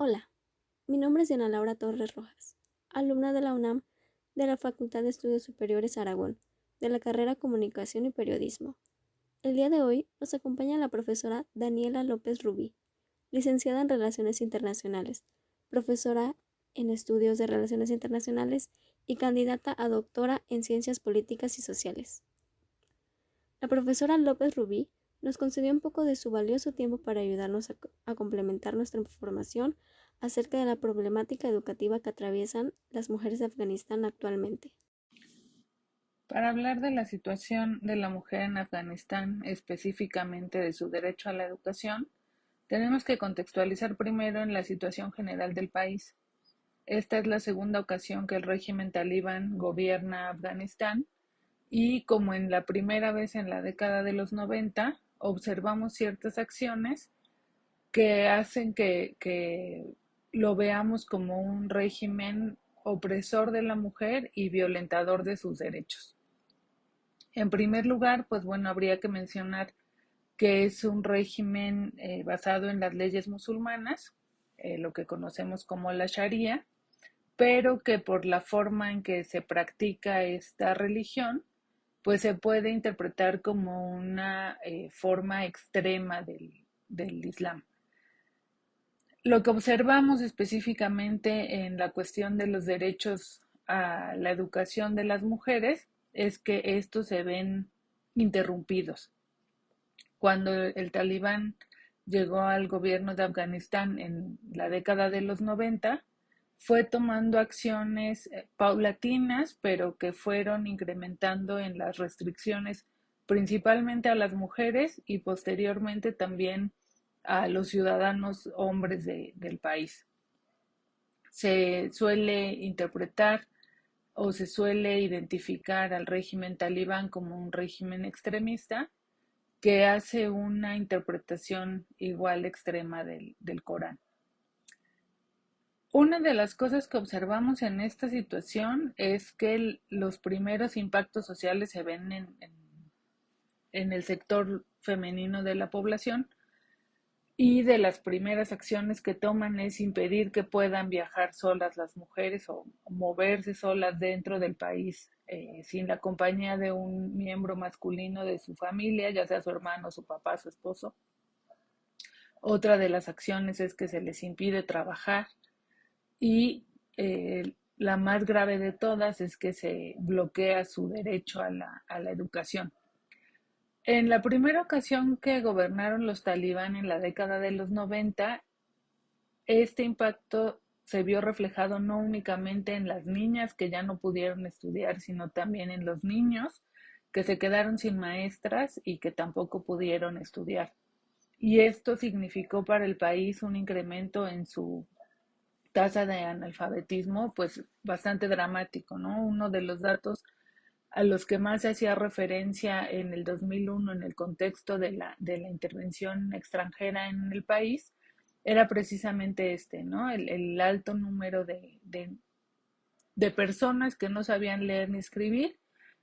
Hola, mi nombre es Diana Laura Torres Rojas, alumna de la UNAM de la Facultad de Estudios Superiores Aragón, de la carrera Comunicación y Periodismo. El día de hoy nos acompaña la profesora Daniela López Rubí, licenciada en Relaciones Internacionales, profesora en Estudios de Relaciones Internacionales y candidata a doctora en Ciencias Políticas y Sociales. La profesora López Rubí nos concedió un poco de su valioso tiempo para ayudarnos a complementar nuestra información acerca de la problemática educativa que atraviesan las mujeres de Afganistán actualmente. Para hablar de la situación de la mujer en Afganistán, específicamente de su derecho a la educación, tenemos que contextualizar primero en la situación general del país. Esta es la segunda ocasión que el régimen talibán gobierna Afganistán y como en la primera vez en la década de los 90, observamos ciertas acciones que hacen que lo veamos como un régimen opresor de la mujer y violentador de sus derechos. En primer lugar, pues bueno, habría que mencionar que es un régimen basado en las leyes musulmanas, lo que conocemos como la Sharia, pero que por la forma en que se practica esta religión, pues se puede interpretar como una forma extrema del Islam. Lo que observamos específicamente en la cuestión de los derechos a la educación de las mujeres es que estos se ven interrumpidos. Cuando el talibán llegó al gobierno de Afganistán en la década de los 90, fue tomando acciones paulatinas, pero que fueron incrementando en las restricciones principalmente a las mujeres y posteriormente también a los ciudadanos hombres del país. Se suele interpretar o se suele identificar al régimen talibán como un régimen extremista que hace una interpretación igual extrema del Corán. Una de las cosas que observamos en esta situación es que los primeros impactos sociales se ven en el sector femenino de la población y de las primeras acciones que toman es impedir que puedan viajar solas las mujeres o moverse solas dentro del país sin la compañía de un miembro masculino de su familia, ya sea su hermano, su papá, su esposo. Otra de las acciones es que se les impide trabajar y la más grave de todas es que se bloquea su derecho a la educación. En la primera ocasión que gobernaron los talibán en la década de los 90, este impacto se vio reflejado no únicamente en las niñas que ya no pudieron estudiar, sino también en los niños que se quedaron sin maestras y que tampoco pudieron estudiar. Y esto significó para el país un incremento en su tasa de analfabetismo, pues bastante dramático, ¿no? Uno de los datos a los que más se hacía referencia en el 2001 en el contexto de la intervención extranjera en el país era precisamente este, ¿no? El alto número de personas que no sabían leer ni escribir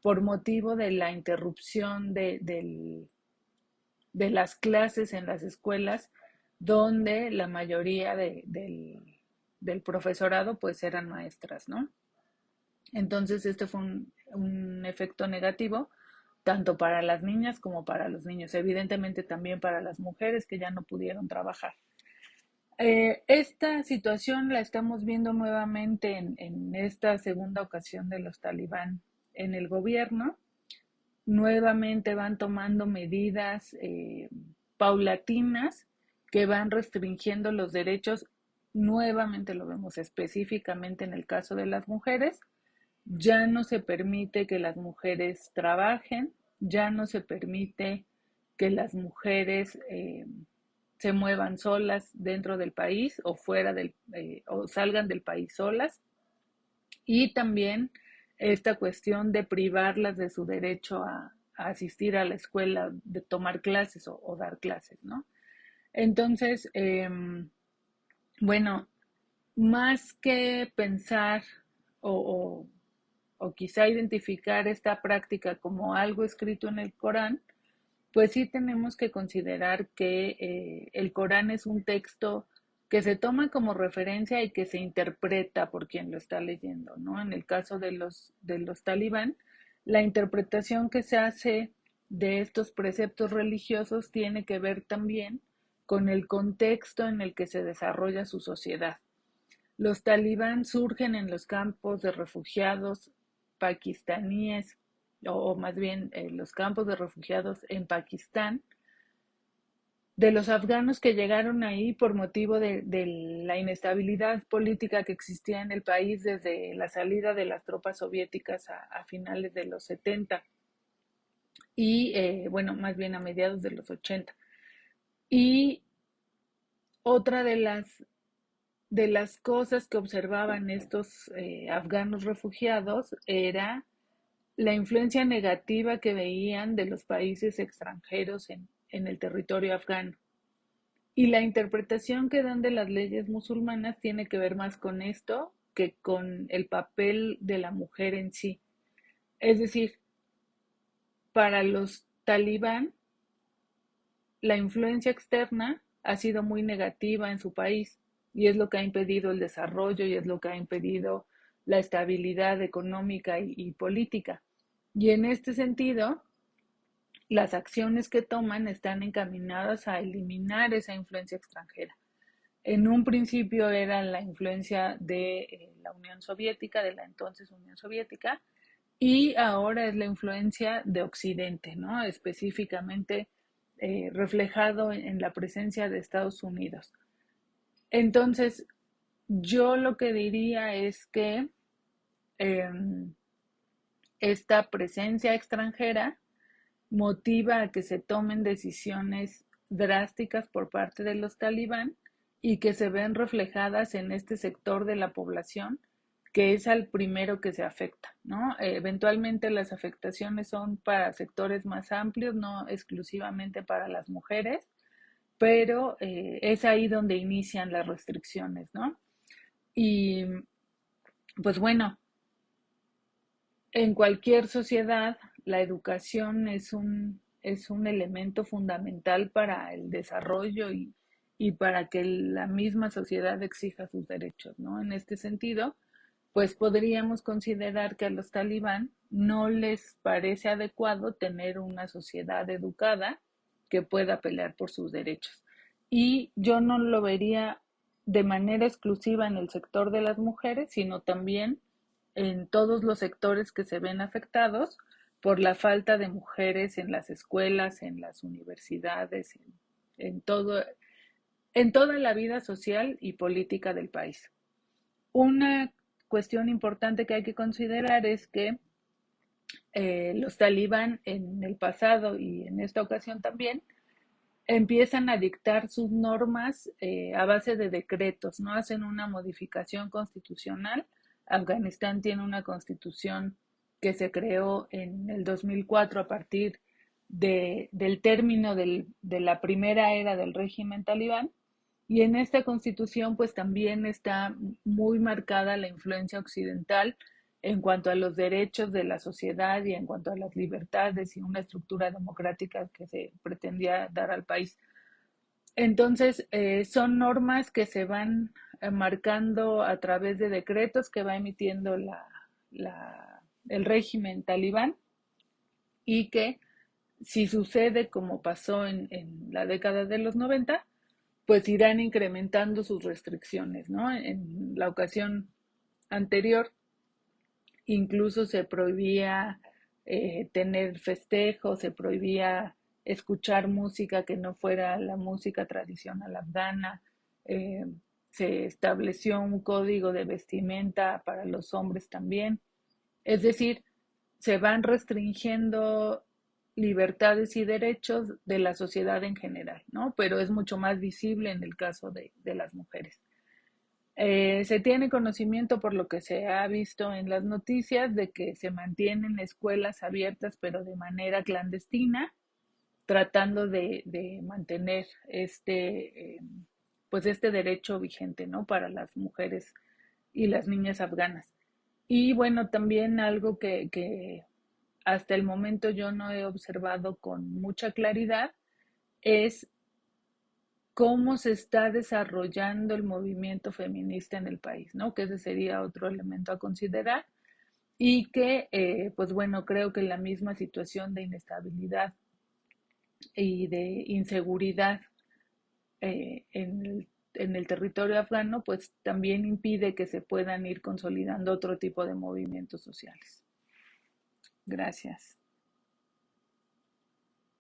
por motivo de la interrupción de las clases en las escuelas donde la mayoría del profesorado pues eran maestras, ¿no? Entonces este fue un efecto negativo tanto para las niñas como para los niños, evidentemente también para las mujeres que ya no pudieron trabajar. Esta situación la estamos viendo nuevamente en esta segunda ocasión de los talibán en el gobierno. Nuevamente van tomando medidas paulatinas que van restringiendo los derechos. Nuevamente lo vemos específicamente en el caso de las mujeres. Ya no se permite que las mujeres trabajen, ya no se permite que las mujeres se muevan solas dentro del país o fuera o salgan del país solas. Y también esta cuestión de privarlas de su derecho a asistir a la escuela, de tomar clases o dar clases, ¿no? Entonces, bueno, más que pensar o, o quizá identificar esta práctica como algo escrito en el Corán, pues sí tenemos que considerar que el Corán es un texto que se toma como referencia y que se interpreta por quien lo está leyendo, ¿no? En el caso de los talibán, la interpretación que se hace de estos preceptos religiosos tiene que ver también con el contexto en el que se desarrolla su sociedad. Los talibán surgen en los campos de refugiados pakistaníes, o más bien los campos de refugiados en Pakistán, de los afganos que llegaron ahí por motivo de la inestabilidad política que existía en el país desde la salida de las tropas soviéticas a finales de los 70 y, bueno, más bien a mediados de los 80. Y otra de las cosas que observaban estos afganos refugiados era la influencia negativa que veían de los países extranjeros en el territorio afgano. Y la interpretación que dan de las leyes musulmanas tiene que ver más con esto que con el papel de la mujer en sí. Es decir, para los talibán, la influencia externa ha sido muy negativa en su país y es lo que ha impedido el desarrollo y es lo que ha impedido la estabilidad económica y política. Y en este sentido, las acciones que toman están encaminadas a eliminar esa influencia extranjera. En un principio era la influencia de la Unión Soviética, de la entonces Unión Soviética, y ahora es la influencia de Occidente, ¿no? Específicamente reflejado en la presencia de Estados Unidos. Entonces, yo lo que diría es que eh, esta presencia extranjera motiva a que se tomen decisiones drásticas por parte de los talibán y que se ven reflejadas en este sector de la población que es al primero que se afecta, ¿no? Eventualmente las afectaciones son para sectores más amplios, no exclusivamente para las mujeres, pero es ahí donde inician las restricciones, ¿no? Y pues bueno, en cualquier sociedad, la educación es un elemento fundamental para el desarrollo y para que la misma sociedad exija sus derechos, ¿no? En este sentido, pues podríamos considerar que a los talibán no les parece adecuado tener una sociedad educada que pueda pelear por sus derechos. Y yo no lo vería de manera exclusiva en el sector de las mujeres, sino también en todos los sectores que se ven afectados por la falta de mujeres en las escuelas, en las universidades, en todo, en toda la vida social y política del país. Una cuestión importante que hay que considerar es que los talibán en el pasado y en esta ocasión también empiezan a dictar sus normas a base de decretos, no hacen una modificación constitucional. Afganistán tiene una constitución que se creó en el 2004 a partir del término de la primera era del régimen talibán. Y en esta constitución pues también está muy marcada la influencia occidental en cuanto a los derechos de la sociedad y en cuanto a las libertades y una estructura democrática que se pretendía dar al país. Entonces, son normas que se van marcando a través de decretos que va emitiendo el régimen talibán y que si sucede como pasó en la década de los 90, pues irán incrementando sus restricciones, ¿no? En la ocasión anterior incluso se prohibía tener festejos, se prohibía escuchar música que no fuera la música tradicional afgana, eh, se estableció un código de vestimenta para los hombres también. Es decir, se van restringiendo libertades y derechos de la sociedad en general, ¿no? Pero es mucho más visible en el caso de las mujeres. Se tiene conocimiento por lo que se ha visto en las noticias de que se mantienen escuelas abiertas pero de manera clandestina, tratando de mantener pues este derecho vigente, ¿no? Para las mujeres y las niñas afganas. Y bueno, también algo que hasta el momento yo no he observado con mucha claridad es cómo se está desarrollando el movimiento feminista en el país, ¿no? Que ese sería otro elemento a considerar y que, pues bueno, creo que la misma situación de inestabilidad y de inseguridad en el territorio afgano, pues también impide que se puedan ir consolidando otro tipo de movimientos sociales. Gracias.